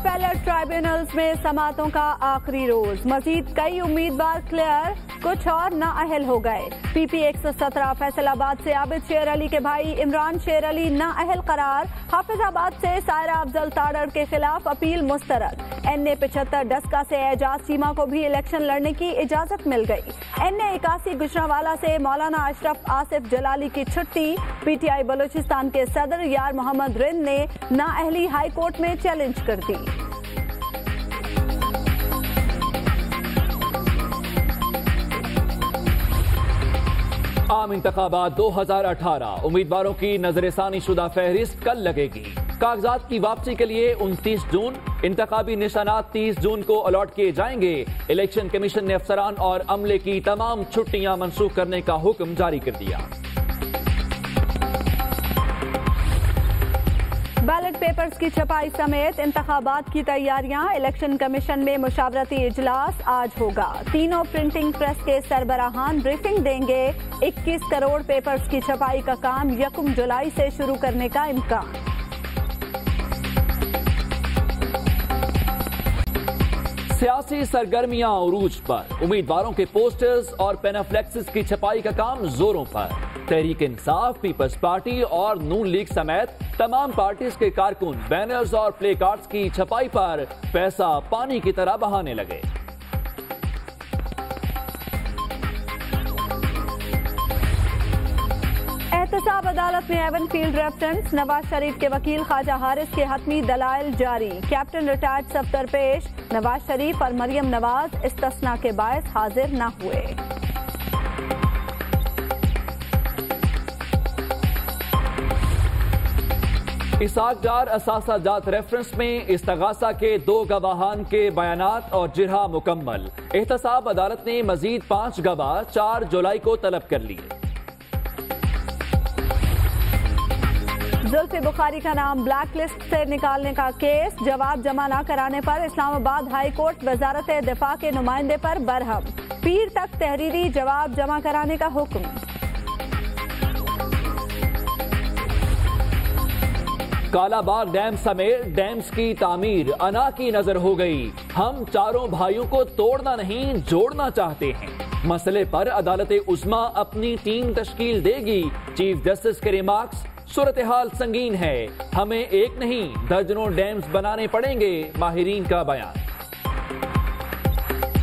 Appellate tribunals में समातों का आखिरी रोज, मजीद कई उम्मीदवार क्लियर, कुछ और नाअहल हो गए। PP 117 फैसलाबाद से आबिद शेर अली के भाई इमरान शेर अली नाअहल करार। हाफिजाबाद से सायरा अफजल ताड़ड़ के खिलाफ अपील मुस्तरद। NA 75 डस्का से एजाज चीमा को भी इलेक्शन लड़ने की इजाजत मिल गई। NA 81 गुजरांवाला से मौलाना अशरफ आसिफ जलाली की छुट्टी। PTI बलूचिस्तान के सदर यार मोहम्मद रिंद ने नाअहली हाई कोर्ट में चैलेंज कर दी। आम इंतखाबात 2018 उम्मीदवारों की नजरसानी शुदा फहरिस्त कल लगेगी। कागजात की वापसी के लिए 29 जून, इंतखाबी निशानात 30 जून को अलॉट किए जाएंगे। इलेक्शन कमीशन ने अफसरान और अमले की तमाम छुट्टियां मनसूख करने का हुक्म जारी कर दिया। बैलेट पेपर्स की छपाई समेत इंतखाबात की तैयारियां। इलेक्शन कमीशन में मुशावरती इजलास आज होगा। तीनों प्रिंटिंग प्रेस के सरबराहान ब्रीफिंग देंगे। 21 करोड़ पेपर्स की छपाई का काम 1 जुलाई से शुरू करने का इम्कान। सियासी सरगर्मियां उरूज पर, उम्मीदवारों के पोस्टर्स और पेनाफ्लेक्सेस की छपाई का काम जोरों पर। तहरीक इंसाफ, पीपल्स पार्टी और नून लीग समेत तमाम पार्टीज के कारकुन बैनर्स और प्ले कार्ड्स की छपाई पर पैसा पानी की तरह बहाने लगे। एहतसाब अदालत में Avon field reference. Nawaz Sharif के वकील ख्वाजा हारिस के हतमी दलाइल जारी। कैप्टन रिटायर्ड सफ्तर पेश। नवाज शरीफ और मरियम नवाज इस्तिस्ना के बायस हाजिर न हुए। इसाक डार असासा जात रेफरेंस में इस्तगासा के 2 गवाहान के बयानात और जिरहा मुकम्मल। एहतसाब अदालत ने मजीद 5 गवाह 4 जुलाई को तलब कर लिए। जुल्फी बुखारी का नाम ब्लैक लिस्ट से निकालने का केस। जवाब जमा न कराने पर इस्लामाबाद हाई कोर्ट वजारत दिफा के नुमाइंदे पर बरहम। पीर तक तहरीरी जवाब जमा कराने का हुक्म। कालाबाग डैम समेत डैम्स की तामीर अना की नजर हो गई। हम चारों भाइयों को तोड़ना नहीं जोड़ना चाहते हैं। मसले पर अदालत उस्मा अपनी टीम तश्कील देगी। चीफ जस्टिस के रिमार्क्स, सूरत हाल संगीन है, हमें एक नहीं दर्जनों डैम्स बनाने पड़ेंगे, माहिरीन का बयान।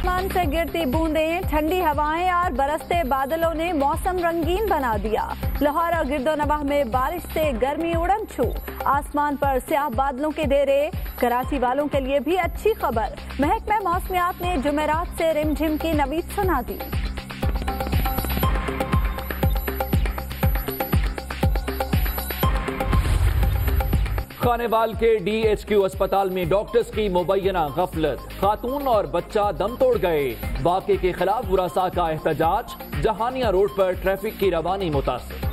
आसमान से गिरती बूंदें, ठंडी हवाएं और बरसते बादलों ने मौसम रंगीन बना दिया। लाहौर और गिरदोनवाह में बारिश से गर्मी उड़न छू। आसमान पर स्याह बादलों के डेरे। कराची वालों के लिए भी अच्छी खबर। महकमा मौसमियात ने जुमेरात से रिमझिम की नवीद सुना दी। खानेवाल के DHQ अस्पताल में डॉक्टर्स की मुबैना गफलत, खातून और बच्चा दम तोड़ गए। वाक़े के खिलाफ बुरासा का एहतजाज। जहानिया रोड पर ट्रैफिक की रवानी मुतासिर।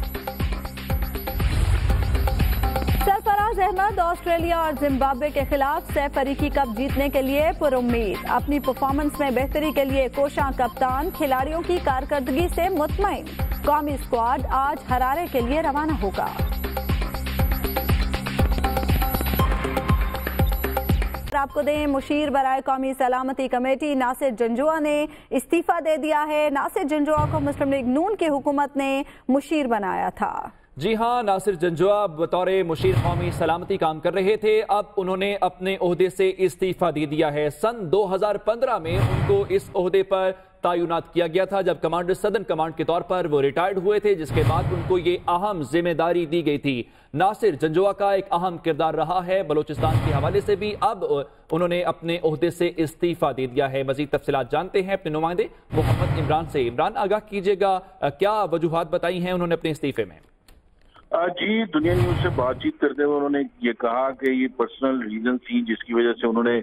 सरफराज अहमद ऑस्ट्रेलिया और जिम्बाब्वे के खिलाफ सैफ अरीकी कप जीतने के लिए पुरुम्मीद। अपनी परफॉर्मेंस में बेहतरी के लिए कोशां कप्तान खिलाड़ियों की कारकर्दगी से मुतमईन। कौमी स्क्वाड आज हरारे के लिए रवाना होगा। आपको दें, मुशीर बराए कौमी सलामती कमेटी नासिर जंजुआ ने इस्तीफा दे दिया है। नासिर जंजुआ को मुस्लिम लीग नून की हुकूमत ने मुशीर बनाया था। जी हां, नासिर जंजुआ बतौर मुशीर कौमी सलामती काम कर रहे थे। अब उन्होंने अपने ओहदे से इस्तीफा दे दिया है। सन 2015 में उनको इस ओहदे पर तैनात किया गया था जब कमांडर सदर्न कमांड के तौर पर वो रिटायर्ड हुए थे, जिसके बाद उनको ये अहम जिम्मेदारी दी गई थी। नासिर जंजुआ का एक अहम किरदार रहा है बलोचिस्तान के हवाले से भी। अब उन्होंने अपने ओहदे से इस्तीफा दे दिया है। मजीद तफसीलात जानते हैं अपने नुमाइंदे मोहम्मद इमरान से। इमरान, आगाह कीजिएगा, क्या वजूहात बताई हैं उन्होंने अपने इस्तीफे में? जी, दुनिया न्यूज से बातचीत करते हुए उन्होंने ये कहा कि ये पर्सनल रीजन थी जिसकी वजह से उन्होंने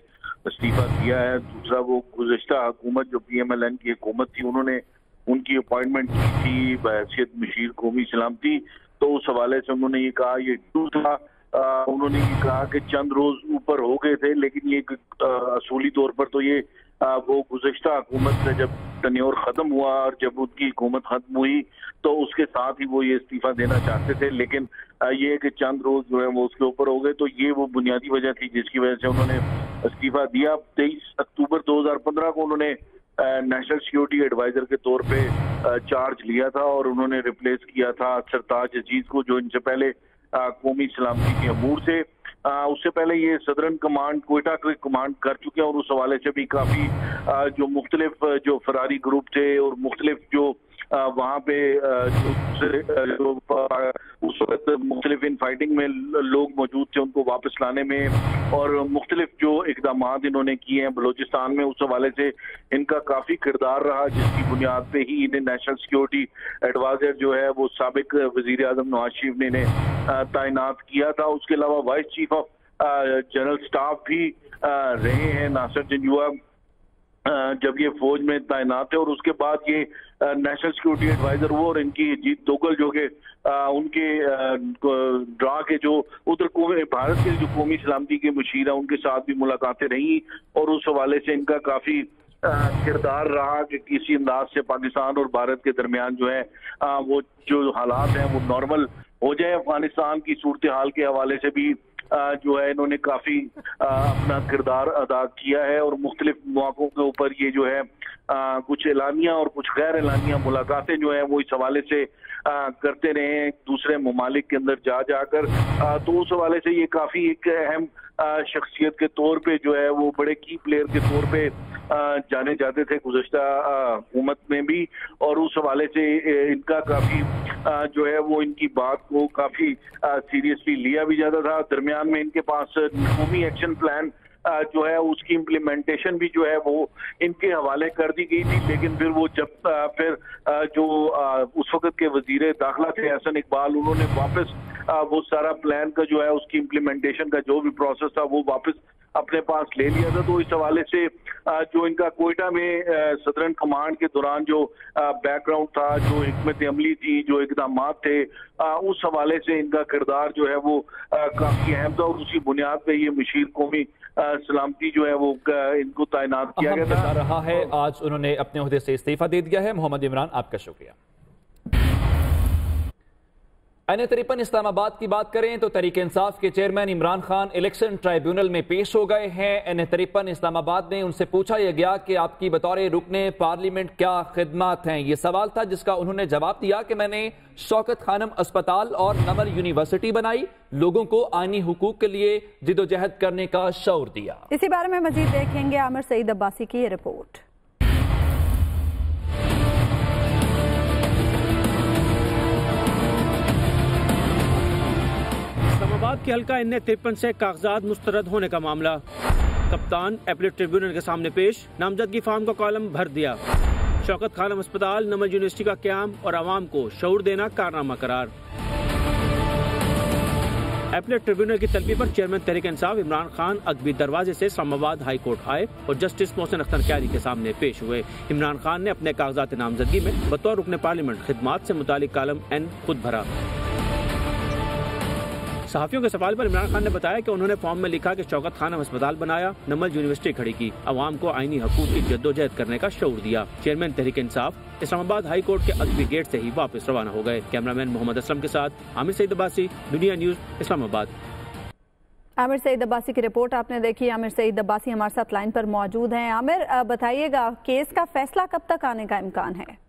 इस्तीफा दिया है। दूसरा, वो गुज़श्ता हुकूमत जो PMLN की हुकूमत थी, उन्होंने उनकी अपॉइंटमेंट की थी बहैसियत मुशीर कौमी सलामती, तो उस हवाले से उन्होंने ये कहा ये ट्रू था। उन्होंने ये कहा कि चंद रोज ऊपर हो गए थे, लेकिन ये असूली तौर पर तो ये वो गुज़श्ता हुकूमत से जब तन्योर ख़त्म हुआ और जब उनकी हुकूमत ख़त्म हुई तो उसके साथ ही वो ये इस्तीफ़ा देना चाहते थे, लेकिन ये कि चंद रोज़ जो है वो उसके ऊपर हो गए, तो ये वो बुनियादी वजह थी जिसकी वजह से उन्होंने इस्तीफ़ा दिया। 23 अक्टूबर 2015 को उन्होंने नेशनल सिक्योरिटी एडवाइज़र के तौर पे चार्ज लिया था और उन्होंने रिप्लेस किया था सरताज अजीज को, जो इनसे पहले कौमी सलामती के अमूर थे। उससे पहले ये सदरन कमांड कोयटा के कमांड कर चुके हैं और उस हवाले से भी काफ़ी जो मुख्तलिफ जो फरारी ग्रुप थे और मुख्तलिफ जो वहाँ पे जो उस वक्त मुख्तलिफ इन फाइटिंग में लोग मौजूद थे उनको वापस लाने में और मुख्तलिफ जो इक़दामात इन्होंने किए हैं बलूचिस्तान में, उस हवाले से इनका काफ़ी किरदार रहा, जिसकी बुनियाद पे ही इन्हें नेशनल सिक्योरिटी एडवाइज़र जो है वो साबिक वज़ीर आज़म नवाज शरीफ ने इन्हें तैनात किया था। उसके अलावा vice chief of general staff भी रहे हैं नासिर जंजुआ जब ये फौज में तैनात है, और उसके बाद ये नेशनल सिक्योरिटी एडवाइजर वो और इनकी जीत दोगल जो कि उनके ड्रा के जो उधर भारत के जो कौमी सलामती के मुशीर है उनके साथ भी मुलाकातें रही और उस हवाले से इनका काफ़ी किरदार रहा कि किसी अंदाज से पाकिस्तान और भारत के दरमियान जो है वो जो हालात हैं वो नॉर्मल हो जाए। अफगानिस्तान की सूरत हाल के हवाले से भी जो है इन्होंने काफ़ी अपना किरदार अदा किया है और मुख्तलिफ मौक़ों के ऊपर ये जो है कुछ एलानिया और कुछ गैर एलानिया मुलाकातें जो है वो इस हवाले से करते रहे हैं दूसरे ममालिक के अंदर जाकर, तो उस हवाले से ये काफ़ी एक अहम शख्सियत के तौर पे जो है वो बड़े की प्लेयर के तौर पे जाने जाते थे गुज़श्ता हुकूमत में भी, और उस हवाले से इनका काफ़ी जो है वो इनकी बात को काफ़ी सीरियसली लिया भी जाता था। दरमियान में इनके पास कौमी एक्शन प्लान जो है उसकी इम्प्लीमेंटेशन भी जो है वो इनके हवाले कर दी गई थी, लेकिन फिर वो जब फिर जो उस वक्त के वजीर दाखिला थे एहसन इकबाल, उन्होंने वापस वो सारा प्लान का जो है उसकी इम्प्लीमेंटेशन का जो भी प्रोसेस था वो वापस अपने पास ले लिया था। तो इस हवाले से जो इनका कोयटा में सदरन कमांड के दौरान जो बैकग्राउंड था, जो हिकमत अमली थी, जो इक़दामात थे, उस हवाले से इनका किरदार जो है वो काफ़ी अहम था और उसी बुनियाद पे ये मुशीर कौमी सलामती जो है वो इनको तैनात किया गया था रहा है। आज उन्होंने अपने ओहदे से इस्तीफा दे दिया है। मोहम्मद इमरान, आपका शुक्रिया। NA-53 इस्लामाबाद की बात करें तो तहरीक इंसाफ के chairman Imran Khan election tribunal में पेश हो गए हैं। NA-53 इस्लामाबाद ने उनसे पूछा यह गया कि आपकी बतौर रुकने पार्लियामेंट क्या खिदमत हैं। ये सवाल था जिसका उन्होंने जवाब दिया कि मैंने शौकत खानम अस्पताल और नमल यूनिवर्सिटी बनाई, लोगों को आईनी हुकूक के लिए जिदोजहद करने का शऊर दिया। इसी बारे में मजीद देखेंगे आमिर सईद अब्बासी की रिपोर्ट। इस्लामाबाद के हल्का NA-53 से कागजात मुस्तरद होने का मामला, कप्तान एपीलेट ट्रिब्यूनल के सामने पेश, नामजदगी फॉर्म का कॉलम भर दिया। शौकत खानम अस्पताल नमल यूनिवर्सिटी का क्याम और आवाम को शऊर देना कारनामा करार। एपीलेट ट्रिब्यूनल की तलबी पर चेयरमैन तहरीक इंसाफ इमरान खान अदबी दरवाजे से इस्लामाबाद हाई कोर्ट आए और जस्टिस मोहसिन अख्तर क्यारी के सामने पेश हुए। इमरान खान ने अपने कागजात नामजदगी में बतौर रुकने पार्लियामेंट खिदमात से मुतालिक कॉलम N खुद भरा। सहाफियों के सवाल पर इमरान खान ने बताया कि उन्होंने फॉर्म में लिखा कि शौकत खानम अस्पताल बनाया, नमल यूनिवर्सिटी खड़ी की, अवाम को आईनी हकूक की जद्दोजहद करने का शऊर दिया। Chairman Tehreek Insaf Islamabad high court के अदबी गेट से ही वापस रवाना हो गए। कैमरामैन मोहम्मद असलम के साथ आमिर सईद अब्बासी, दुनिया न्यूज, इस्लामाबाद। आमिर सईद अब्बासी की रिपोर्ट आपने देखी। आमिर सईद अब्बासी हमारे साथ लाइन पर मौजूद हैं। आमिर, बताइएगा केस का फैसला कब तक आने का इम्कान है?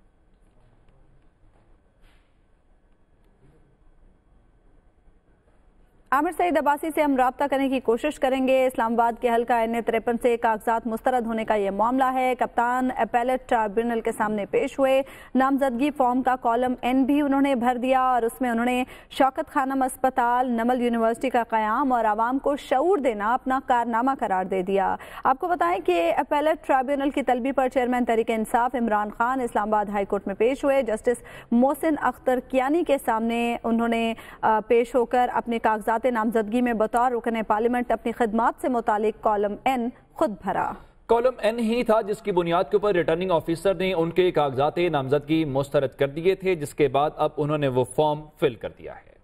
आमिर सईद अब्बासी से हम राब्ता करने की कोशिश करेंगे। इस्लामाबाद के हल्का NA-53 से कागजात मुस्तरद होने का यह मामला है। कप्तान एपेलेट ट्रिब्यूनल के सामने पेश हुए, नामजदगी फॉर्म का कॉलम N भी उन्होंने भर दिया और उसमें उन्होंने शौकत खानम अस्पताल, नमल यूनिवर्सिटी का क़याम और आवाम को शऊर देना अपना कारनामा करार दे दिया। आपको बताएं कि एपेलेट ट्रिब्यूनल की तलबी पर chairman Tehreek Insaf Imran Khan Islamabad high court में पेश हुए। जस्टिस मोहसिन अख्तर क्यानी के सामने उन्होंने पेश होकर अपने कागजात नामजदगी में बतौर रुकने पार्लियामेंट अपनी खिदमात से मुतालिक कॉलम N खुद भरा। कॉलम N ही था जिसकी बुनियाद के ऊपर रिटर्निंग ऑफिसर ने उनके कागजात नामजदगी मुस्तरद कर दिए थे, जिसके बाद अब उन्होंने वो फॉर्म फिल कर दिया है।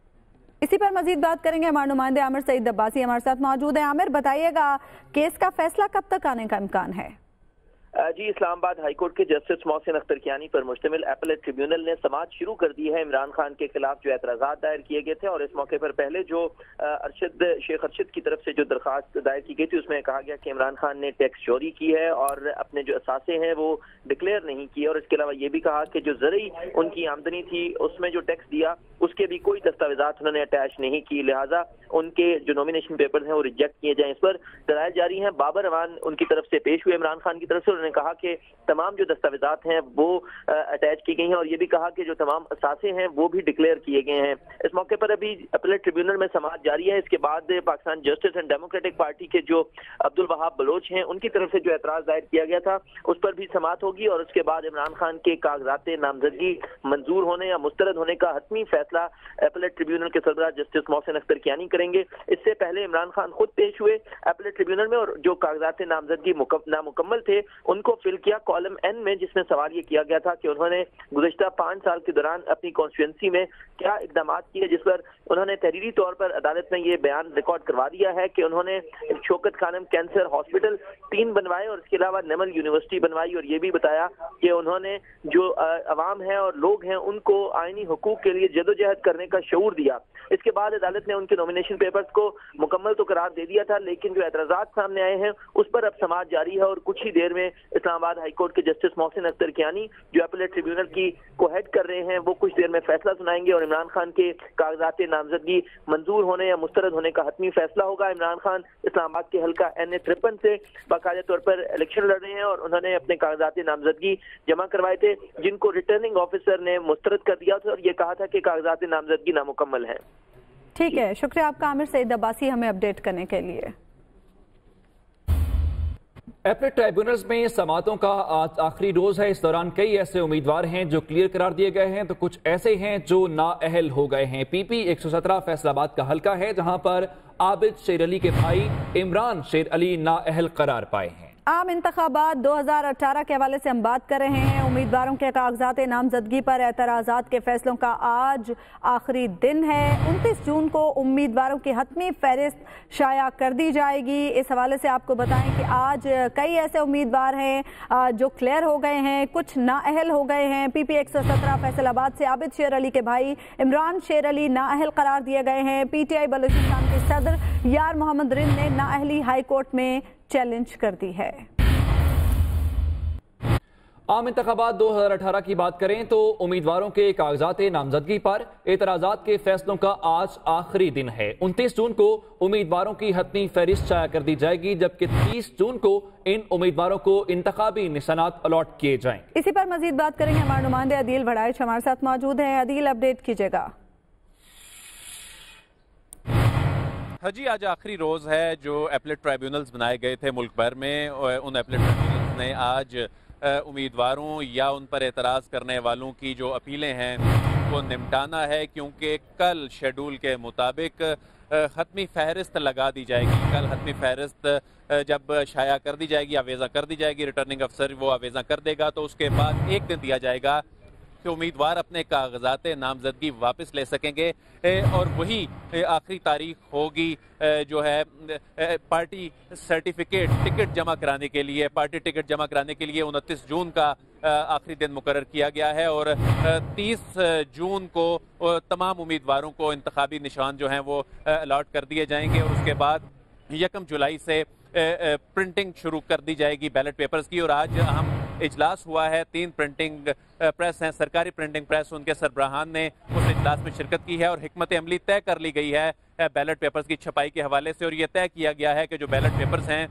इसी पर मजीद बात करेंगे। हमारे नुमाइंदे आमिर सईद अब्बासी हमारे साथ मौजूद है। आमिर, बताइएगा केस का फैसला कब तक आने का इम्कान है? जी, इस्लामाबाद हाई कोर्ट के जस्टिस मोहसिन अख्तर कियानी पर मुश्तमिल एपलेट ट्रिब्यूनल ने समाअत शुरू कर दी है इमरान खान के खिलाफ जो एतराज़ात दायर किए गए थे। और इस मौके पर पहले जो शेख अरशद की तरफ से जो दरखास्त दायर की गई थी उसमें कहा गया कि इमरान खान ने टैक्स चोरी की है और अपने जो असासे हैं वो डिक्लेयर नहीं किए। और इसके अलावा ये भी कहा कि जो ज़रई उनकी आमदनी थी उसमें जो टैक्स दिया उसके भी कोई दस्तावेजात उन्होंने अटैच नहीं की, लिहाजा उनके जो नॉमिनेशन पेपर्स हैं वो रिजेक्ट किए जाएं। इस पर दलाइल जारी हैं। बाबर अवान उनकी तरफ से पेश हुए इमरान खान की तरफ से, उन्होंने कहा कि तमाम जो दस्तावेजात हैं वो अटैच की गई हैं और ये भी कहा कि जो तमाम असासे हैं वो भी डिक्लेयर किए गए हैं। इस मौके पर अभी अपीलेट ट्रिब्यूनल में समाअत जारी है। इसके बाद Pakistan justice and democratic party के जो अब्दुल वहाब बलोच हैं उनकी तरफ से जो एतराज दायर किया गया था उस पर भी समाअत होगी और उसके बाद इमरान खान के कागजात नामजदगी मंजूर होने या मुस्तरद होने का हतमी फैसला अपीलेट ट्रिब्यूनल के सरबराह जस्टिस मोहसिन अख्तर कियानी करेंगे। इससे पहले इमरान खान खुद पेश हुए अपीलेट ट्रिब्यूनल में और जो कागजात नामजदगी नामुकम्मल थे उनको फिल किया कॉलम एन में, जिसमें सवाल ये किया गया था कि उन्होंने गुज़िश्ता 5 साल के दौरान अपनी कॉन्स्टिट्यूंसी में क्या इकदाम किए, जिस पर उन्होंने तहरीरी तौर पर अदालत में ये बयान रिकॉर्ड करवा दिया है कि उन्होंने शौकत खानम कैंसर हॉस्पिटल 3 बनवाए और इसके अलावा नमल यूनिवर्सिटी बनवाई और ये भी बताया कि उन्होंने जो अवाम है और लोग हैं उनको आईनी हुकूक के लिए जदोजहद करने का शऊर दिया। इसके बाद अदालत ने उनके नॉमिनेशन पेपर्स को मुकम्मल तो करार दे दिया था, लेकिन जो एतराज़ात सामने आए हैं उस पर अब समाअत जारी है और कुछ ही देर में इस्लामाबाद हाई कोर्ट के जस्टिस मोहसिन अख्तर कियानी जो अपीलेट ट्रिब्यूनल की को हेड कर रहे हैं वो कुछ देर में फैसला सुनाएंगे और इमरान खान के कागजात नामजदगी मंजूर होने या मुस्तरद होने का हतमी फैसला होगा। इमरान खान इस्लामाबाद के हल्का NA-53 से बाकायदा तौर पर इलेक्शन लड़ रहे हैं और उन्होंने अपने कागजात नामजदगी जमा करवाए थे जिनको रिटर्निंग ऑफिसर ने मुस्तरद कर दिया था और ये कहा था कि कागजात नामजदगी नामुकम्मल है। ठीक है, शुक्रिया आपका आमिर सईद अब्बासी हमें अपडेट करने के लिए। अपीलेट ट्राइब्यूनल्स में समाअतों का आज आखिरी रोज है। इस दौरान कई ऐसे उम्मीदवार हैं जो क्लियर करार दिए गए हैं तो कुछ ऐसे हैं जो नाअहल हो गए हैं। PP 117 फैसलाबाद का हल्का है जहां पर आबिद शेर अली के भाई इमरान शेर अली नाअहल करार पाए हैं। आम इंतखाबात 2018 के हवाले से हम बात कर रहे हैं। उम्मीदवारों के कागजात नामजदगी पर एतराज़ात के फैसलों का आज आखिरी दिन है। 29 जून को उम्मीदवारों की हतमी फहरिस्त शाया कर दी जाएगी। इस हवाले से आपको बताएं कि आज कई ऐसे उम्मीदवार हैं जो क्लियर हो गए हैं, कुछ नाअहल हो गए हैं। PP 117 फैसलाबाद से आबिद शेर अली के भाई इमरान शेर अली नाअहल करार दिए गए हैं। PTI बलूचिस्तान के सदर यार मोहम्मद रिंद ने नाअहली हाई कोर्ट में चैलेंज कर दी है। आम इंतखाबात 2018 की बात करें तो उम्मीदवारों के कागजात नामजदगी पर एतराज़ात के फैसलों का आज आखिरी दिन है। 29 जून को उम्मीदवारों की हतमी फहरिस्त शाया कर दी जाएगी जबकि 30 जून को इन उम्मीदवारों को इंतखाबी निशानात अलॉट किए जाएंगे। इसी पर मजीद बात करेंगे, हमारे नुमाइंदे अदील भड़ाइच हमारे साथ मौजूद हैं। अदील, अपडेट कीजिएगा। हाँ जी, आज आखिरी रोज़ है जो अपीलेट ट्राइब्यूनल्स बनाए गए थे मुल्क भर में। उन अपीलेट ट्राइब्यूनल्स ने आज उम्मीदवारों या उन पर एतराज़ करने वालों की जो अपीलें हैं वो निपटाना है, क्योंकि कल शेड्यूल के मुताबिक हतमी फहरिस्त लगा दी जाएगी। कल हतमी फहरिस्त जब शाया कर दी जाएगी, आवेज़ा कर दी जाएगी, रिटर्निंग अफसर वो आवेज़ा कर देगा तो उसके बाद एक दिन दिया जाएगा कि उम्मीदवार अपने कागजात नामजदगी वापस ले सकेंगे और वही आखिरी तारीख होगी जो है पार्टी सर्टिफिकेट टिकट जमा कराने के लिए। पार्टी टिकट जमा कराने के लिए 29 जून का आखिरी दिन मुकर्रर किया गया है और 30 जून को तमाम उम्मीदवारों को इंतखाबी निशान जो हैं वो अलॉट कर दिए जाएंगे और उसके बाद 1 जुलाई से प्रिंटिंग शुरू कर दी जाएगी बैलेट पेपर्स की। और आज अहम इजलास हुआ है, 3 प्रिंटिंग प्रेस हैं, सरकारी प्रिंटिंग प्रेस, उनके सरबराहान ने उस इजलास में शिरकत की है और हिकमत अमली तय कर ली गई है बैलेट पेपर्स की छपाई के हवाले से। और ये तय किया गया है कि जो बैलेट पेपर्स हैं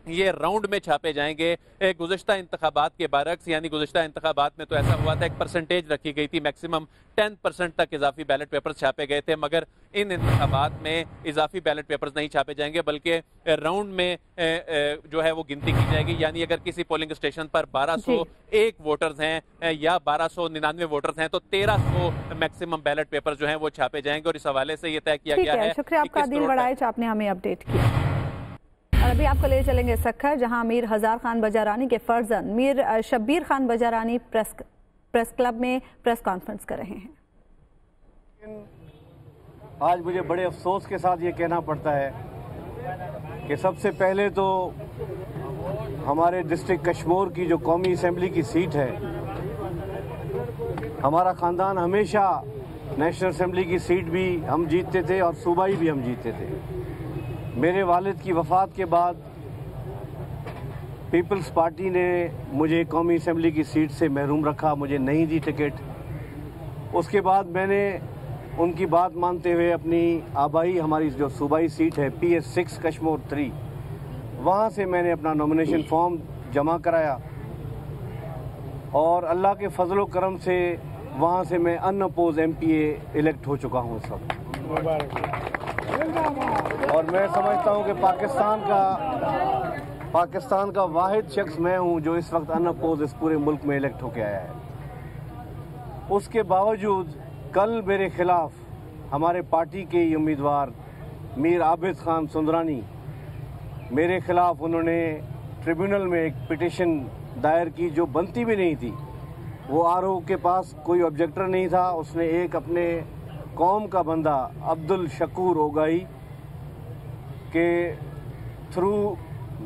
ये राउंड में छापे जाएंगे। गुज़िश्ता इंतखाबात के बरक्स, यानी गुज़िश्ता इंतखाबात में तो ऐसा हुआ था, एक परसेंटेज रखी गई थी, मैक्सिमम 10% तक इजाफी बैलेट पेपर्स छापे गए थे, मगर इन इंतखाबात में इजाफी बैलेट पेपर्स नहीं छापे जाएंगे बल्कि राउंड में जो है वो गिनती की जाएगी। यानी अगर किसी पोलिंग स्टेशन पर 1201 वोटर्स हैं या 1299 वोटर्स हैं तो 1300 मैक्सिमम बैलेट पेपर जो हैं वो छापे जाएंगे और इस हवाले से ये तय किया गया है। शुक्रिया आपका अदील भड़ाइच, आपने हमें अपडेट किया। और अभी आपको ले चलेंगे सक्खर, जहां मीर हजार खान बजारानी के फर्जंद मीर शब्बीर खान बजारानी प्रेस क्लब में प्रेस कॉन्फ्रेंस कर रहे हैं। आज मुझे बड़े अफसोस के साथ ये कहना पड़ता है कि सबसे पहले तो हमारे डिस्ट्रिक्ट कश्मीर की जो कौमी असम्बली की सीट है, हमारा ख़ानदान हमेशा नेशनल असम्बली की सीट भी हम जीतते थे और सूबाई भी हम जीतते थे। मेरे वालिद की वफ़ात के बाद पीपल्स पार्टी ने मुझे कौमी असम्बली की सीट से महरूम रखा, मुझे नहीं दी टिकट। उसके बाद मैंने उनकी बात मानते हुए अपनी आबाई हमारी जो सूबाई सीट है PS6 कश्मीर 3, वहाँ से मैंने अपना नॉमिनेशन फॉर्म जमा कराया और अल्लाह के फजल करम से वहाँ से मैं अनअपोज MPA इलेक्ट हो चुका हूँ इस वक्त। और मैं समझता हूँ कि पाकिस्तान का वाहिद शख्स मैं हूँ जो इस वक्त अनअपोज इस पूरे मुल्क में इलेक्ट होकर आया है। उसके बावजूद कल मेरे खिलाफ हमारे पार्टी के उम्मीदवार मीर आबिद खान सुंदरानी, मेरे खिलाफ उन्होंने ट्रिब्यूनल में एक पिटीशन दायर की जो बनती भी नहीं थी। वो RO के पास कोई ऑब्जेक्टर नहीं था, उसने एक अपने कौम का बंदा अब्दुल शकूर ओगाई के थ्रू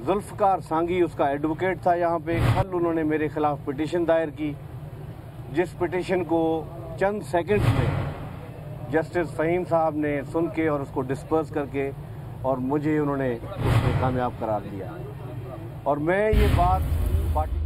जुल्फ़कार सांगी उसका एडवोकेट था यहाँ पे, कल उन्होंने मेरे खिलाफ पिटीशन दायर की, जिस पिटीशन को चंद सेकंड्स में जस्टिस फ़हीम साहब ने सुन के और उसको डिस्पर्स करके और मुझे उन्होंने उसमें कामयाब करार दिया। और मैं ये बात पार्टी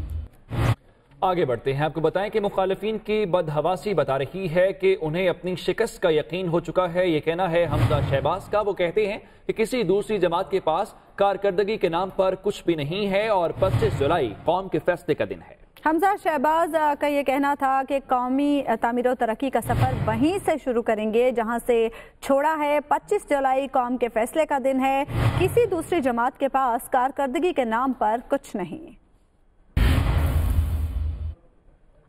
आगे बढ़ते हैं। आपको बताएं कि मुखालिफिन की बदहवासी बता रही है कि उन्हें अपनी शिकस्त का यकीन हो चुका है। ये कहना है हमजा शहबाज का। वो कहते हैं कि किसी दूसरी जमात के पास कारकर्दगी के नाम पर कुछ भी नहीं है और 25 जुलाई कौम के फैसले का दिन है। हमजा शहबाज का ये कहना था कि कौमी तामीर और तरक्की का सफ़र वहीं से शुरू करेंगे जहां से छोड़ा है। 25 जुलाई कौम के फैसले का दिन है। किसी दूसरी जमात के पास कारकर्दगी के नाम पर कुछ नहीं।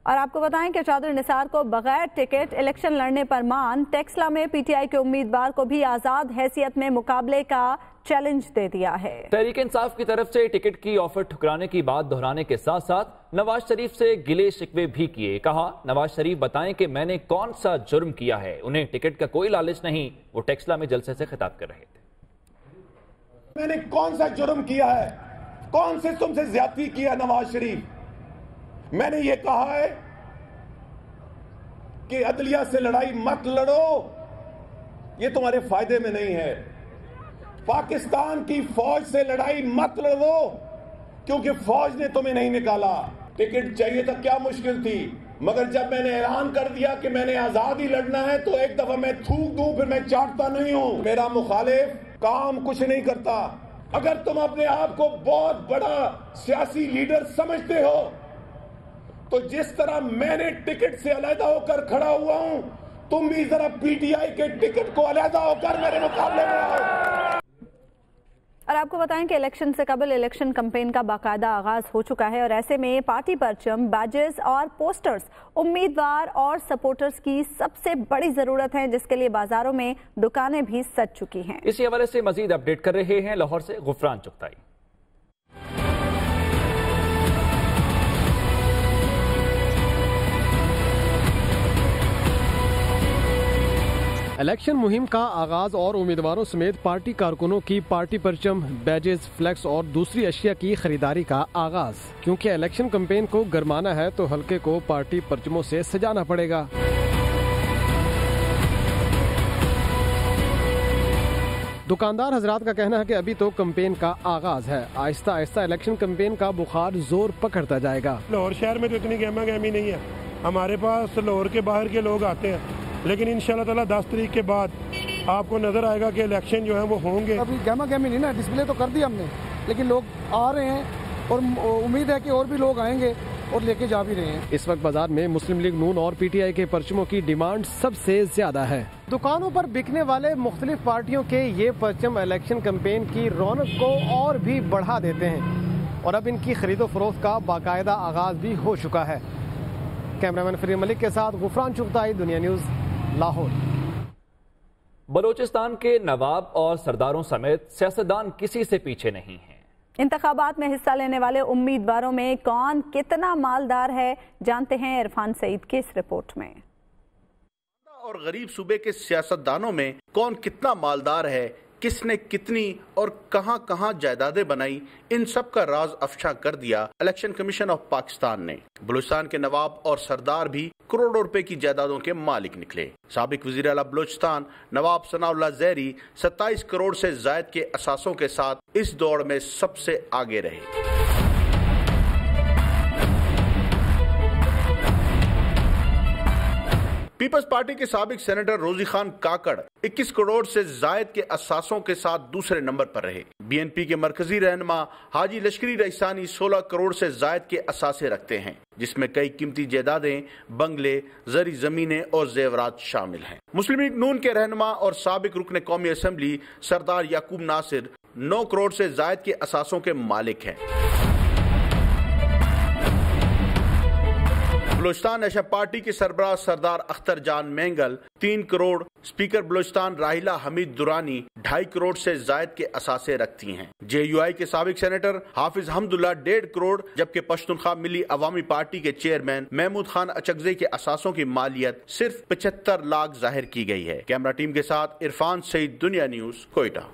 और आपको बताएं कि चौधरी निसार को बगैर टिकट इलेक्शन लड़ने पर मान। टेक्सला में PTI के उम्मीदवार को भी आज़ाद हैसियत में मुकाबले का चैलेंज दे दिया है। तहरीक इंसाफ की तरफ से टिकट की ऑफर ठुकराने की बात दोहराने के साथ साथ नवाज शरीफ से गिले शिकवे भी किए। कहा नवाज शरीफ बताएं कि मैंने कौन सा जुर्म किया है, उन्हें टिकट का कोई लालच नहीं। वो टेक्सला में जलसे से खिताब कर रहे थे। मैंने कौन सा जुर्म किया है, कौन से तुमसे ज्यादती किया नवाज शरीफ। मैंने ये कहा है कि अदलिया से लड़ाई मत लड़ो, ये तुम्हारे फायदे में नहीं है। पाकिस्तान की फौज से लड़ाई मत लड़ो क्योंकि फौज ने तुम्हें नहीं निकाला। टिकट चाहिए तो क्या मुश्किल थी, मगर जब मैंने ऐलान कर दिया कि मैंने आजाद ही लड़ना है तो एक दफा मैं थूक दूं, फिर मैं चाटता नहीं हूं। मेरा मुखालिफ काम कुछ नहीं करता। अगर तुम अपने आप को बहुत बड़ा सियासी लीडर समझते हो तो जिस तरह मैंने टिकट से अलहदा होकर खड़ा हुआ हूं, तुम भी जरा PTI के टिकट को अलहदा होकर मेरे मुकाबले में आओ। और आपको बताएं कि इलेक्शन से कबल इलेक्शन कैंपेन का बाकायदा आगाज हो चुका है और ऐसे में पार्टी परचम, बैजेस और पोस्टर्स उम्मीदवार और सपोर्टर्स की सबसे बड़ी जरूरत है, जिसके लिए बाजारों में दुकानें भी सज चुकी हैं। इसी हवाले से मजीद अपडेट कर रहे हैं लाहौर से गुफरान चुगताई। इलेक्शन मुहिम का आगाज और उम्मीदवारों समेत पार्टी कारकुनों की पार्टी परचम, बैजेस, फ्लैक्स और दूसरी अशिया की खरीदारी का आगाज। क्योंकि इलेक्शन कैंपेन को गरमाना है तो हल्के को पार्टी परचमों से सजाना पड़ेगा। दुकानदार हजरात का कहना है कि अभी तो कैंपेन का आगाज है, आहिस्ता आहिस्ता इलेक्शन कैंपेन का बुखार जोर पकड़ता जाएगा। लाहौर शहर में तो इतनी गहमा गहमी नहीं है। हमारे पास लाहौर के बाहर के लोग आते हैं, लेकिन इंशाल्लाह ताला 10 तारीख के बाद आपको नजर आएगा कि इलेक्शन जो है वो होंगे। अभी गहमा गहमी नहीं ना, डिस्प्ले तो कर दिया हमने, लेकिन लोग आ रहे हैं और उम्मीद है कि और भी लोग आएंगे और लेके जा भी रहे हैं। इस वक्त बाजार में मुस्लिम लीग नून और PTI के परचमों की डिमांड सबसे ज्यादा है। दुकानों पर बिकने वाले मुख्तलिफ पार्टियों के ये परचम इलेक्शन कैंपेन की रौनक को और भी बढ़ा देते हैं और अब इनकी खरीदो फरोख्त का बाकायदा आगाज भी हो चुका है। कैमरामैन फरीद मलिक के साथ गुफरान चुगताई, दुनिया न्यूज, लाहौर। बलोचिस्तान के नवाब और सरदारों समेत सियासतदान किसी से पीछे नहीं हैं। इंतखाबात में हिस्सा लेने वाले उम्मीदवारों में कौन कितना मालदार है, जानते हैं इरफान सईद की इस रिपोर्ट में। और गरीब सूबे के सियासतदानों में कौन कितना मालदार है, किस ने कितनी और कहां कहां जायदादें बनाई, इन सब का राज अफशा कर दिया इलेक्शन कमीशन ऑफ पाकिस्तान ने। बलूचिस्तान के नवाब और सरदार भी करोड़ों रुपए की जायदादों के मालिक निकले। साबिक वजीर आला बलूचिस्तान नवाब सनाउल्लाह ज़हरी 27 करोड़ से जायद के असासों के साथ इस दौड़ में सबसे आगे रहे। पीपल्स पार्टी के साबिक सेनेटर रोजी खान काकड़ 21 करोड़ से जायद के असासों के साथ दूसरे नंबर पर रहे। बीएनपी के मरकजी रहनुमा हाजी लश्करी रईसानी 16 करोड़ से जायद के असासे रखते हैं, जिसमें कई कीमती जायदादें, बंगले, जरी जमीनें और जेवरात शामिल हैं। मुस्लिम लीग नून के रहनुमा और साबिक रुकन कौमी असम्बली सरदार याकूब नासिर 9 करोड़ से जायद के असासों के मालिक हैं। बलूचिस्तान नेशनल पार्टी के सरबराह सरदार अख्तर जान मेंगल 3 करोड़, स्पीकर बलूचिस्तान राहिला हमीद दुरानी 2.5 करोड़ से जायद के असासे रखती हैं। JUI के साबिक सेनेटर हाफिज हमदुल्ला 1.5 करोड़, जबकि पश्तूनख्वा मिली अवामी पार्टी के चेयरमैन महमूद खान अचकज़ई के असासों की मालियत सिर्फ 75 लाख जाहिर की गई है। कैमरा टीम के साथ इरफान सईद, दुनिया न्यूज, कोयटा।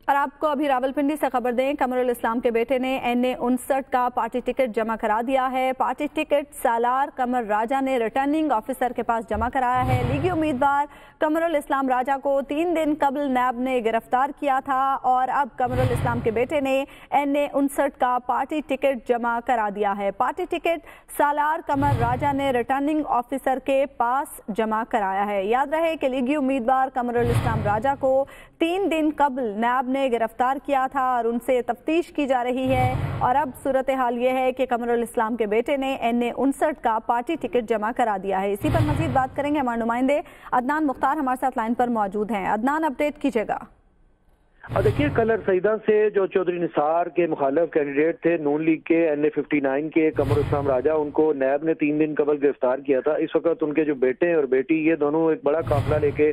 और आपको अभी रावलपिंडी से खबर दें, कमरुल इस्लाम के बेटे ने NA 59 का पार्टी टिकट जमा करा दिया है। पार्टी टिकट सालार कमर राजा ने रिटर्निंग ऑफिसर के पास जमा कराया है। लीगी उम्मीदवार कमरुल इस्लाम राजा को 3 दिन कबल नैब ने गिरफ्तार किया था और अब कमरुल इस्लाम के बेटे ने NA 59 का पार्टी टिकट जमा करा दिया है। पार्टी टिकट सालार कमर राजा ने रिटर्निंग ऑफिसर के पास जमा कराया है। याद रहे कि लीगी उम्मीदवार कमरुल इस्लाम राजा को 3 दिन कबल नैब ने गिरफ्तार किया था और उनसे तफ्तीश की जा रही है। और अब सूरत हाल ये है कि कमरुल इस्लाम के बेटे ने NA 59 का पार्टी टिकट जमा करा दिया है। इसी पर मजीद बात करेंगे, हमारे नुमाइंदे अदनान मुख्तार हमारे साथ लाइन पर मौजूद हैं। अदनान, अपडेट कीजिएगा। देखिए, कल सईदा से जो चौधरी निसार के मुखालिफ कैंडिडेट थे नून लीग के NA 59 के कमरुल इस्लाम राजा, उनको नैब ने 3 दिन कबल गिरफ्तार किया था। इस वक्त उनके जो बेटे और बेटी, ये दोनों एक बड़ा काफिला लेके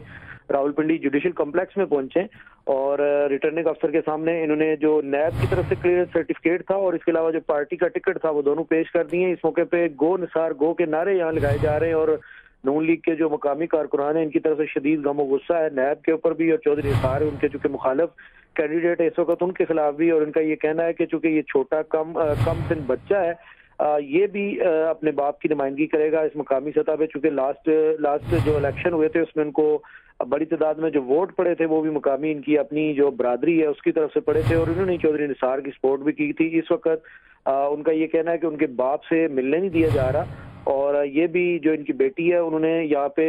रावलपिंडी जुडिशल कॉम्प्लेक्स में पहुंचे और रिटर्निंग अफसर के सामने इन्होंने जो नैब की तरफ से क्लियरेंस सर्टिफिकेट था और इसके अलावा जो पार्टी का टिकट था वो दोनों पेश कर दिए। इस मौके पे गो निसार गो के नारे यहाँ लगाए जा रहे हैं और नून लीग के जो मकामी कारकुनान हैं इनकी तरफ से शदीद गम और गुस्सा है नैब के ऊपर भी और चौधरी निसार उनके चूंकि मुखालिफ कैंडिडेट है इस वक्त उनके खिलाफ भी। और इनका ये कहना है कि चूंकि ये छोटा कम सिन बच्चा है, ये भी अपने बाप की नुमाइंदगी करेगा इस मकामी सतह पे। चूंकि लास्ट जो इलेक्शन हुए थे उसमें उनको बड़ी तादाद में जो वोट पड़े थे वो भी मकामी इनकी अपनी जो बरादरी है उसकी तरफ से पड़े थे और उन्होंने चौधरी निसार की सपोर्ट भी की थी। इस वक्त उनका ये कहना है कि उनके बाप से मिलने नहीं दिया जा रहा और ये भी जो इनकी बेटी है उन्होंने यहाँ पे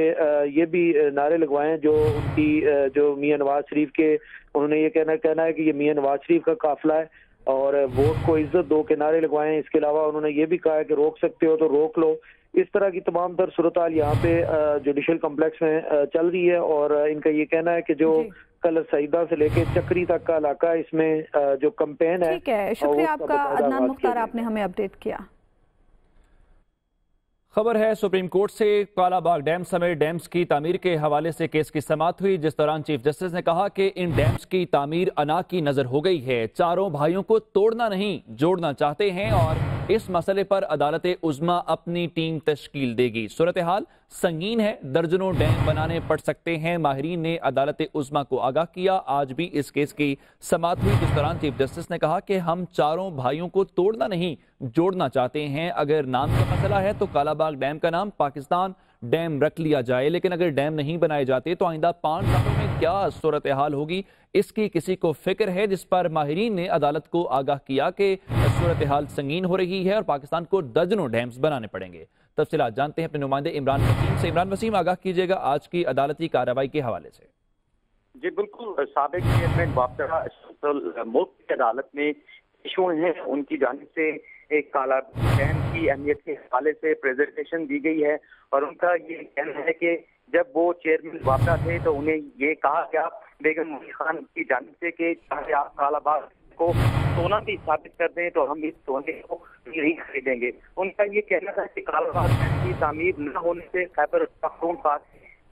ये भी नारे लगवाए हैं जो उनकी जो मियां नवाज शरीफ के, उन्होंने ये कहना है कि ये मियां नवाज शरीफ का काफिला है और वोट को इज्जत दो के नारे लगवाए हैं। इसके अलावा उन्होंने ये भी कहा है कि रोक सकते हो तो रोक लो। इस तरह की तमाम तर सूरत हाल यहाँ पे जुडिशल कॉम्प्लेक्स में चल रही है और इनका ये कहना है कि जो कल सईदा से लेके चक्री तक का इलाका इसमें जो कैंपेन है। ठीक है, शुक्रिया आपका अदनान मुख्तार, आपने हमें अपडेट किया। खबर है सुप्रीम कोर्ट से, कालाबाग डैम समेत डैम्स की तामीर के हवाले से केस की समाअत हुई, जिस दौरान चीफ जस्टिस ने कहा कि इन डैम्स की तामीर अना की नजर हो गई है। चारों भाइयों को तोड़ना नहीं जोड़ना चाहते हैं और इस मसले पर अदालत उज़्मा अपनी टीम तश्कील देगी। सूरत हाल संगीन है, दर्जनों डैम बनाने पड़ सकते हैं। माहिरीन ने अदालत उज़्मा को आगाह किया। आज भी इस केस की समाअत हुई, जिस दौरान चीफ जस्टिस ने कहा कि हम चारों भाइयों को तोड़ना नहीं जोड़ना चाहते हैं। अगर नाम का मसला है तो कालाबाग डैम का नाम पाकिस्तान डैम रख लिया जाए, लेकिन अगर डैम नहीं बनाए जाते तो आइंदा 5 सालों में क्या सूरत हाल होगी, इसकी किसी को फिक्र है, जिस पर माहिरीन ने अदालत को आगाह किया कि सूरत हाल संगीन हो रही है और पाकिस्तान को दर्जनों डैम्स बनाने पड़ेंगे। तफसीलात जानते हैं अपने नुमाइंदे इमरान वसीम से। इमरान वसीम, आगाह कीजिएगा आज की अदालती कार्रवाई के हवाले से। जी बिल्कुल, साबिक चेयरमैन वापडा मुल्क की अदालत में इशू हैं, उनकी जानिब से एक काला डैम की अहमियत के हवाले से प्रेजेंटेशन दी गई है और उनका ये कहना है कि जब वो चेयरमैन वापडा थे तो उन्हें ये कहा गया बेगम मोइन खान की जानिब से कि चाहे आप कालाबाग को सोना भी साबित कर दें तो हम इस सोने को नहीं खरीदेंगे। उनका ये कहना था कि कालाबाग डैम की तामीर न होने से खैबर पख्तूनख्वा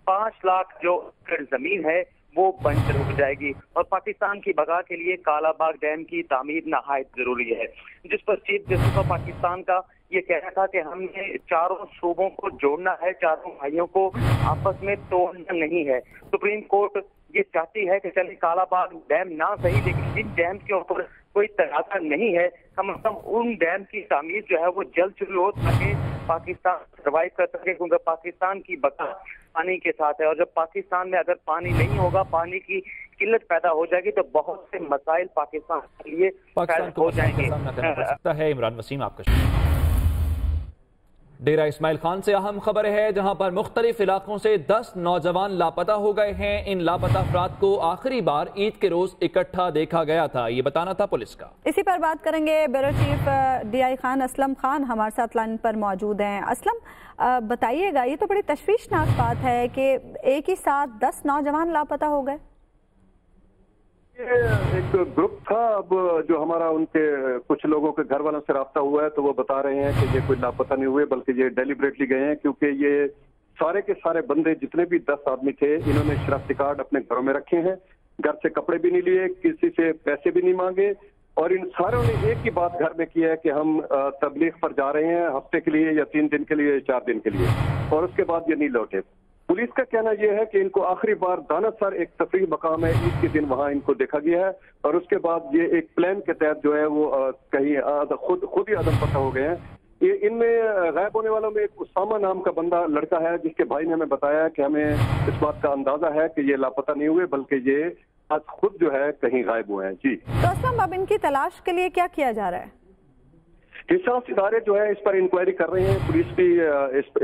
5 लाख जो एकड़ जमीन है वो बंजर हो जाएगी और पाकिस्तान की बका के लिए कालाबाग डैम की तामीर नहायत जरूरी है, जिस पर चीफ जस्टिस ऑफ पाकिस्तान का ये कहना था कि हमने चारों सूबों को जोड़ना है, चारों भाइयों को आपस में तोड़ना नहीं है। सुप्रीम कोर्ट یہ چاہتی ہے کہ چلے کالا باغ ڈیم نہ صحیح لیکن جن ڈیم کے اوپر کوئی تنازع نہیں ہے کم از کم ان ڈیم کی تعمیر جو ہے وہ جلد شروع ہو تاکہ پاکستان سروائیو کر سکے، کیونکہ پاکستان کی بقا پانی کے ساتھ ہے، اور جب پاکستان میں اگر پانی نہیں ہوگا، پانی کی قلت پیدا ہو جائے گی تو بہت سے مسائل پاکستان کے لیے ہو جائیں گے۔ سکتا ہے عمران وسیم، آپ کا ڈیرہ اسماعیل خان سے اہم خبر ہے، جہاں پر مختلف علاقوں سے 10 نوجوان لاپتہ ہو گئے ہیں۔ ان لاپتہ افراد کو آخری بار عید کے روز اکٹھا دیکھا گیا تھا، یہ بتانا تھا پولیس کا۔ اسی پر بات کریں گے، bureau chief D I Khan Aslam Khan ہمارے ساتھ لائن پر موجود ہیں۔ اسلم بتائیے گا، یہ تو بڑی تشویشناک بات ہے کہ ایک ہی ساتھ 10 نوجوان لاپتہ ہو گئے۔ ایک گروپ تھا، اب جو ہمارا ان کے کچھ لوگوں کے گھر والوں سے رابطہ ہوا ہے تو وہ بتا رہے ہیں کہ یہ کوئی لاپتہ نہیں ہوئے بلکہ یہ ڈیلیبریٹلی گئے ہیں، کیونکہ یہ سارے کے سارے بندے جتنے بھی 10 آدمی تھے انہوں نے شناختی کارڈ اپنے گھروں میں رکھے ہیں، گھر سے کپڑے بھی نہیں لیے، کسی سے پیسے بھی نہیں مانگے، اور ان ساروں نے ایک ہی بات گھر میں کی ہے کہ ہم تبلیغ پر جا رہے ہیں ہفتے کے لیے یا 3 دن کے لیے یا 4 دن کے لیے، اور اس کے بعد یہ نہیں لوٹے۔ پولیس کا کہنا یہ ہے کہ ان کو آخری بار دانا سر ایک تفریح مقام ہے، عید کے دن وہاں ان کو دیکھا گیا ہے، اور اس کے بعد یہ ایک پلان کے تحت جو ہے وہ کہیں خود ہی عدم پتہ ہو گئے ہیں۔ یہ ان میں غائب ہونے والوں میں ایک اسامہ نام کا بندہ لڑکا ہے، جس کے بھائی نے ہمیں بتایا کہ ہمیں اس بات کا اندازہ ہے کہ یہ لاپتہ نہیں ہوئے بلکہ یہ آج خود جو ہے کہیں غائب ہوئے ہیں۔ جی تو اسلم، اب ان کی تلاش کے لیے کیا کیا جا رہا ہے؟ حساس ادارے جو ہے اس پر انکوائری کر رہے ہیں، پولیس بھی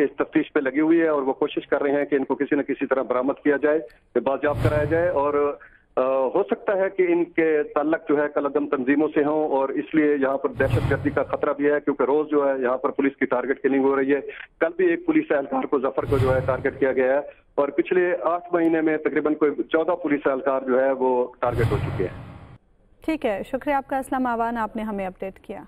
اس تفتیش پہ لگی ہوئی ہے اور وہ کوشش کر رہے ہیں کہ ان کو کسی نہ کسی طرح برآمد کیا جائے، بازیاب کرایا جائے، اور ہو سکتا ہے کہ ان کے تعلق جو ہے کالعدم تنظیموں سے ہوں، اور اس لیے یہاں پر دہشت گردی کا خطرہ بھی ہے، کیونکہ روز جو ہے یہاں پر پولیس کی ٹارگٹ کلنگ ہو رہی ہے۔ کل بھی ایک پولیس اہلکار کو ظفر کو جو ہے ٹارگٹ کیا گیا ہے، اور پچھلے 8 مہینے میں تقریباً کوئی 14 پولیس اہلکار جو ہے وہ ٹارگٹ ہو چکے ہیں۔ ٹھیک ہے، شکریہ آپ کا اسلم آوان، آپ نے ہمیں اپڈیٹ کیا۔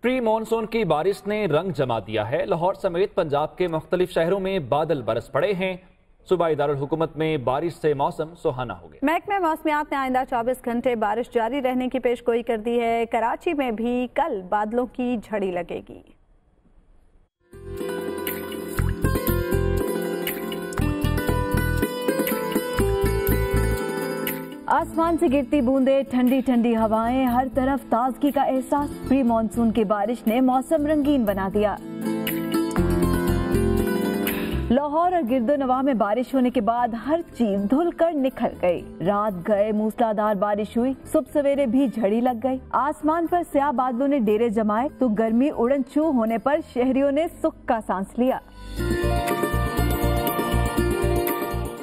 پری مانسون کی بارش نے رنگ جما دیا ہے، لاہور سمیت پنجاب کے مختلف شہروں میں بادل برس پڑے ہیں۔ صوبائی دارالحکومت میں بارش سے موسم سہانا ہو گیا۔ محکمہ موسمیات نے آئندہ 24 گھنٹے بارش جاری رہنے کی پیش گوئی کر دی ہے۔ کراچی میں بھی کل بادلوں کی جھڑی لگے گی۔ آسمان سے گرتی بوندیں، ٹھنڈی ٹھنڈی ہوائیں، ہر طرف تازگی کا احساس۔ پری مانسون کی بارش نے موسم رنگین بنا دیا۔ لاہور اور گرد و نواح میں بارش ہونے کے بعد ہر چیز دھل کر نکھر گئی۔ رات گئے موسلادھار بارش ہوئی، صبح سویرے بھی جھڑی لگ گئی۔ آسمان پر سیاہ بادلوں نے ڈیرے جمائے تو گرمی اڑن چھو ہونے پر شہریوں نے سکھ کا سانس لیا۔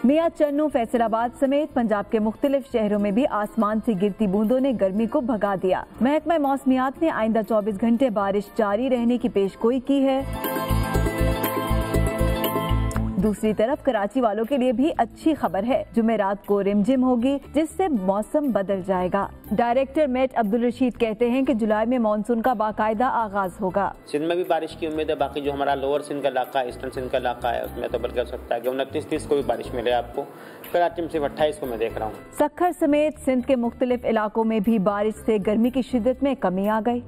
میاں چنو، فیصل آباد سمیت پنجاب کے مختلف شہروں میں بھی آسمان سے گرتی بوندوں نے گرمی کو بھگا دیا۔ محکمہ موسمیات نے آئندہ 24 گھنٹے بارش جاری رہنے کی پیش گوئی کی ہے۔ دوسری طرف کراچی والوں کے لیے بھی اچھی خبر ہے، جمعرات کو رمجم ہوگی جس سے موسم بدل جائے گا۔ ڈائریکٹر میٹ عبدالرشید کہتے ہیں کہ جولائی میں مانسون کا باقاعدہ آغاز ہوگا۔ سندھ میں بھی بارش کی امید ہے، باقی جو ہمارا لوور سندھ کا علاقہ ہے، ایسٹرن سندھ کا علاقہ ہے، اس میں تو بلکہ ہو سکتا ہے کہ 29-30 کو بھی بارش ملے آپ کو۔ کراچی میں صرف 28 کو میں دیکھ رہا ہوں۔ سکھر سمیت سندھ کے مختلف علاقوں میں بھی بارش سے گرمی کی شدت میں کمی آ گئی۔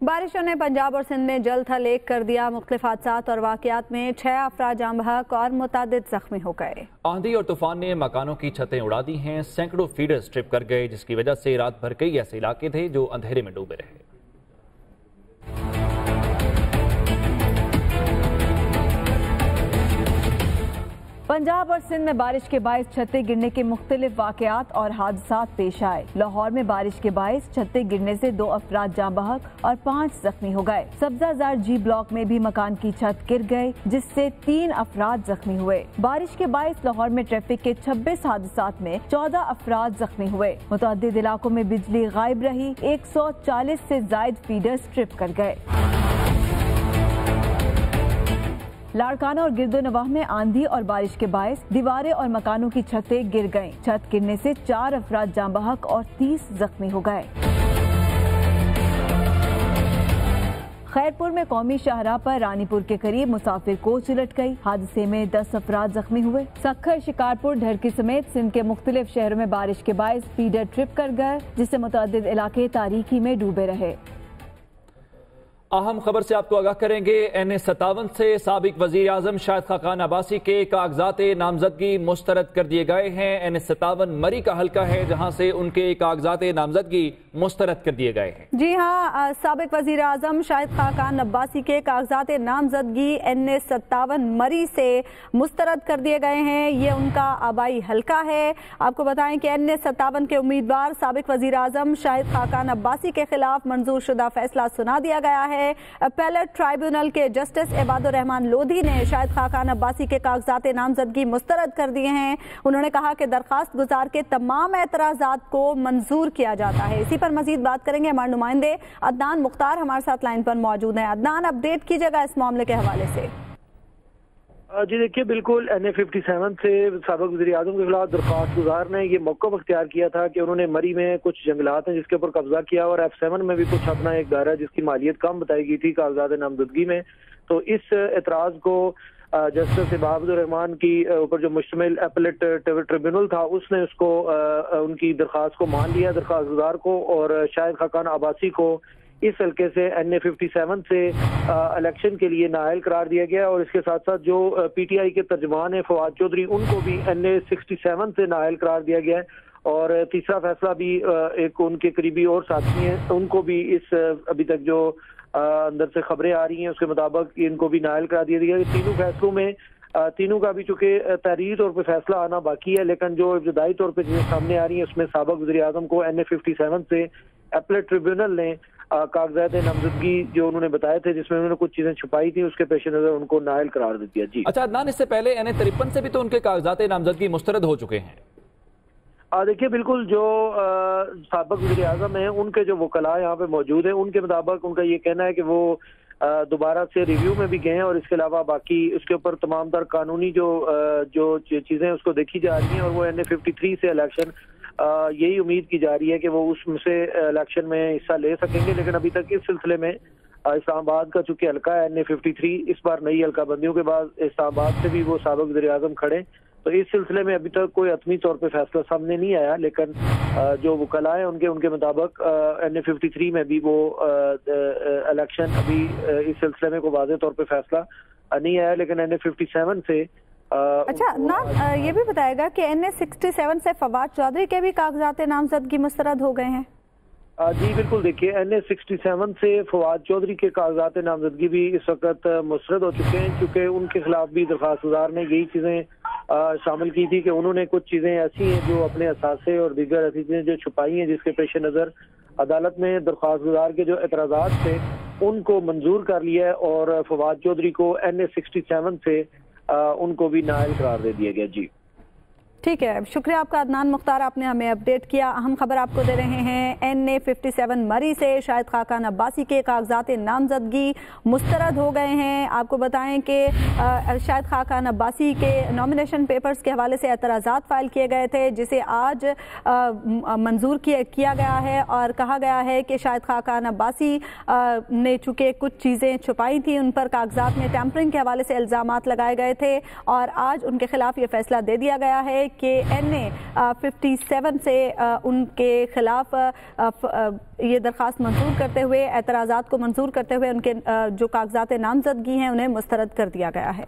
بارشوں نے پنجاب اور سندھ میں جل تھل ایک کر دیا۔ مختلف حادثات اور واقعات میں 6 افراد جاں بحق اور متعدد زخمی ہو گئے۔ آندھی اور طوفان نے مکانوں کی چھتیں اڑا دی ہیں، سینکڑوں فیڈر سٹرپ کر گئے، جس کی وجہ سے رات بھر کئی ایسے علاقے تھے جو اندھیرے میں ڈوبے رہے۔ پنجاب اور سندھ میں بارش کے باعث چھتیں گرنے کے مختلف واقعات اور حادثات پیش آئے۔ لاہور میں بارش کے باعث چھتیں گرنے سے 2 افراد جاں بحق اور 5 زخمی ہو گئے۔ سبزہ زار جی بلاک میں بھی مکان کی چھت گر گئی جس سے 3 افراد زخمی ہوئے۔ بارش کے باعث لاہور میں ٹریفک کے 26 حادثات میں 14 افراد زخمی ہوئے۔ متعدد علاقوں میں بجلی غائب رہی، 140 سے زائد فیڈر سٹرپ کر گئے۔ لاڑکانہ اور گرد و نواح میں آندھی اور بارش کے باعث دیواریں اور مکانوں کی چھتیں گر گئیں۔ چھت گرنے سے 4 افراد جاں بحق اور 30 زخمی ہو گئے۔ खैरपुर में कौमी शाहराह पर रानीपुर के करीब मुसाफिर कोच उलट गई। हादसे में 10 अफराद जख्मी हुए। सक्खर, शिकारपुर, ढरकी समेत सिंध के मुख्तलिफ शहरों में बारिश के बायस फीडर ट्रिप कर गए, जिससे मुतअद्दिद इलाके तारीकी में डूबे रहे। अहम खबर से आपको आगाह करेंगे। NA57 से साबिक वजीर आजम शाहिद खाकान अब्बासी के कागजात नामजदगी मुस्तरद कर दिए गए हैं। NA57 मरी का हल्का है, जहां से उनके कागजात नामजदगी मुस्तरद कर दिए गए हैं। जी हाँ, साबिक वजीर आजम शाहिद खाकान अब्बासी के कागजात नामजदगी NA57 मरी से मुस्तरद कर दिए गए हैं। ये उनका आबाई हल्का है। आपको बताएं कि NA57 के उम्मीदवार साबिक वजीर आजम शाहिद खाकान अब्बासी के खिलाफ मंजूर शुदा फैसला सुना दिया गया है। अपीलेट ट्राइब्यूनल के जस्टिस इबादुर रहमान लोधी ने शाहिद खाकान अब्बासी के कागजात नामजदगी मुस्तरद कर दिए हैं। उन्होंने कहा कि दरखास्त गुजार के तमाम एतराजात को मंजूर किया जाता है। इसी पर मजीद बात करेंगे। हमारे नुमाइंदे अदनान मुख्तार हमारे साथ लाइन पर मौजूद हैं। अदनान, अपडेट कीजिएगा इस मामले के हवाले से। जी देखिए, बिल्कुल NA57 से साबिक वज़ीर आज़म के खिलाफ दरख्वास्त गुजार ने ये मौक़िफ़ अख्तियार किया था कि उन्होंने मरी में कुछ जंगलात हैं जिसके ऊपर कब्जा किया, और F7 में भी कुछ अपना एक दायरा जिसकी मालियत कम बताई गई थी कागजात नामजदगी में। तो इस एतराज़ को जस्टिस इबादुर रहमान की ऊपर जो मुश्तमिल अपीलेट ट्रिब्यूनल था, उसने उसको उनकी दरख्वास्त को मान लिया, दरख्वास्त गुजार को, और शाहिद खाकान अब्बासी को इस हल्के से NA57 से इलेक्शन के लिए नाअहल करार दिया गया। और इसके साथ साथ जो PTI के तर्जुमान है फवाद चौधरी, उनको भी NA67 से नाअहल करार दिया गया है। और तीसरा फैसला भी एक उनके करीबी और साथी हैं, उनको भी इस अभी तक जो अंदर से खबरें आ रही हैं उसके मुताबिक इनको भी नाअहल करार दिया गया। तीनों फैसलों में तीनों का भी चूंकि तहरीरी तौर पर फैसला आना बाकी है, लेकिन जो इब्तदाई तौर पर चीजें सामने आ रही हैं उसमें साबिक वज़ीर आज़म को NA57 से अपीलेट ट्रिब्यूनल ने कागजात नामजदगी जो उन्होंने बताए थे जिसमें उन्होंने कुछ चीजें छुपाई थी, उसके पेश नजर उनको नाअहल करार दे दिया। जी अच्छा अदनान, इससे पहले NA53 से भी तो उनके कागजात नामजदगी मुस्तरद हो चुके हैं। देखिए, बिल्कुल जो साबिक वज़ीर आज़म हैं उनके जो वकला यहाँ पे मौजूद हैं, उनके मुताबिक उनका ये कहना है कि वो दोबारा से रिव्यू में भी गए हैं, और इसके अलावा बाकी उसके ऊपर तमाम तर कानूनी जो चीजें उसको देखी जा रही हैं। और वो NA53 से इलेक्शन यही उम्मीद की जा रही है कि वो उससे इलेक्शन में हिस्सा ले सकेंगे, लेकिन अभी तक इस सिलसिले में इस्लामाबाद का चूंकि हल्का है NA53, इस बार नई हल्का बंदियों के बाद इस्लामाबाद से भी वो साबिक वज़ीर आज़म खड़े, तो इस सिलसिले में अभी तक कोई हतमी तौर पे फैसला सामने नहीं आया। लेकिन जो वकला है उनके मुताबिक NA53 में भी वो इलेक्शन अभी इस सिलसिले में कोई वाज़ेह तौर पे फैसला नहीं आया, लेकिन NA57 से अच्छा अदनान, ये भी बताएगा कि NA67 से फवाद चौधरी के भी कागजात नामजदगी मुस्तरद हो गए हैं। जी बिल्कुल, देखिए NA67 से फवाद चौधरी के कागजात नामजदगी भी इस वक्त मुस्तरद हो चुके हैं, क्योंकि उनके खिलाफ भी दरख्वास्त गुजार ने यही चीजें शामिल की थी कि उन्होंने कुछ चीजें ऐसी हैं जो अपने असासे और दीगर ऐसी चीजें जो छुपाई हैं, जिसके पेश नजर अदालत में दरख्वास्त गुजार के जो एतराजात थे उनको मंजूर कर लिया है, और फवाद चौधरी को NA67 से उनको भी नाअहल करार दे दिया गया। जी ठीक है, शुक्रिया आपका अदनान मुख्तार, आपने हमें अपडेट किया। अहम खबर आपको दे रहे हैं। NA57 मरी से शाहिद खाकान अब्बासी के कागजात नामजदगी मुस्तरद हो गए हैं। आपको बताएं कि शाहिद खाकान अब्बासी के नॉमिनेशन पेपर्स के हवाले से एतराज़ात फाइल किए गए थे, जिसे आज मंजूर किया गया है, और कहा गया है कि शाहिद खाकान अब्बासी ने चूँकि कुछ चीज़ें छुपाई थी, उन पर कागजात में टैंपरिंग के हवाले से इल्ज़ामात लगाए गए थे, और आज उनके खिलाफ ये फैसला दे दिया गया है कि NA57 से उनके खिलाफ ये दरखास्त मंजूर करते हुए, एतराज़ात को मंजूर करते हुए उनके जो कागजात नामजदगी हैं उन्हें मुस्तरद कर दिया गया है।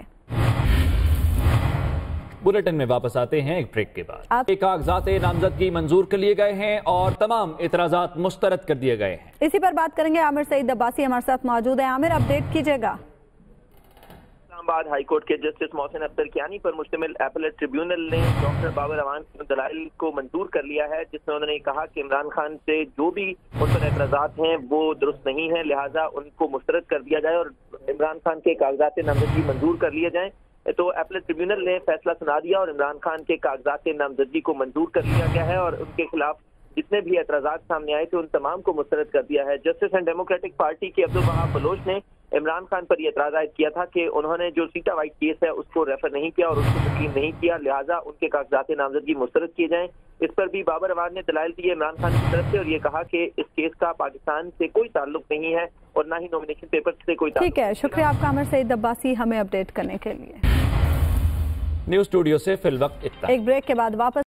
बुलेटिन में वापस आते हैं एक ब्रेक के बाद। कागजात नामजदगी मंजूर कर लिए गए हैं और तमाम एतराज़ात मुस्तरद कर दिए गए हैं। इसी पर बात करेंगे। आमिर सईद अब्बासी हमारे साथ मौजूद है। आमिर, अपडेट कीजिएगा। इस्लामाबाद हाई कोर्ट के जस्टिस मोहसिन अख्तर कियानी पर मुश्तमिल अपीलेट ट्रिब्यूनल ने डॉक्टर बाबर अवान के दलाइल को मंजूर कर लिया है, जिसमें उन्होंने कहा कि इमरान खान से जो भी उन पर एतराज़ात हैं वो दुरुस्त नहीं है, लिहाजा उनको मुस्तरद कर दिया जाए और इमरान खान के कागजात नामजदगी मंजूर कर लिए जाएं। तो अपीलेट ट्रिब्यूनल ने फैसला सुना दिया और इमरान खान के कागजात नामजदगी को मंजूर कर लिया गया है, और उनके खिलाफ जितने भी एतराज़ात सामने आए थे उन तमाम को मुस्तरद कर दिया है। जस्टिस एंड डेमोक्रेटिक पार्टी के अब्दुल वहाब बलोच ने इमरान खान पर यह एतराज आयद किया था कि उन्होंने जो सीटा वाइट केस है उसको रेफर नहीं किया और उसको तस्लीम नहीं किया, लिहाजा उनके कागजात नामजदगी मुस्तरद किए जाएं। इस पर भी बाबर अवान ने दलाइल दिए इमरान खान की तरफ से और ये कहा कि इस केस का पाकिस्तान से कोई ताल्लुक नहीं है और ना ही नॉमिनेशन पेपर से कोई ताल्लुक। ठीक है, शुक्रिया आपका आमिर सईद अब्बासी हमें अपडेट करने के लिए। न्यूज़ स्टूडियो से फिल वक्त इतना। एक ब्रेक के बाद वापस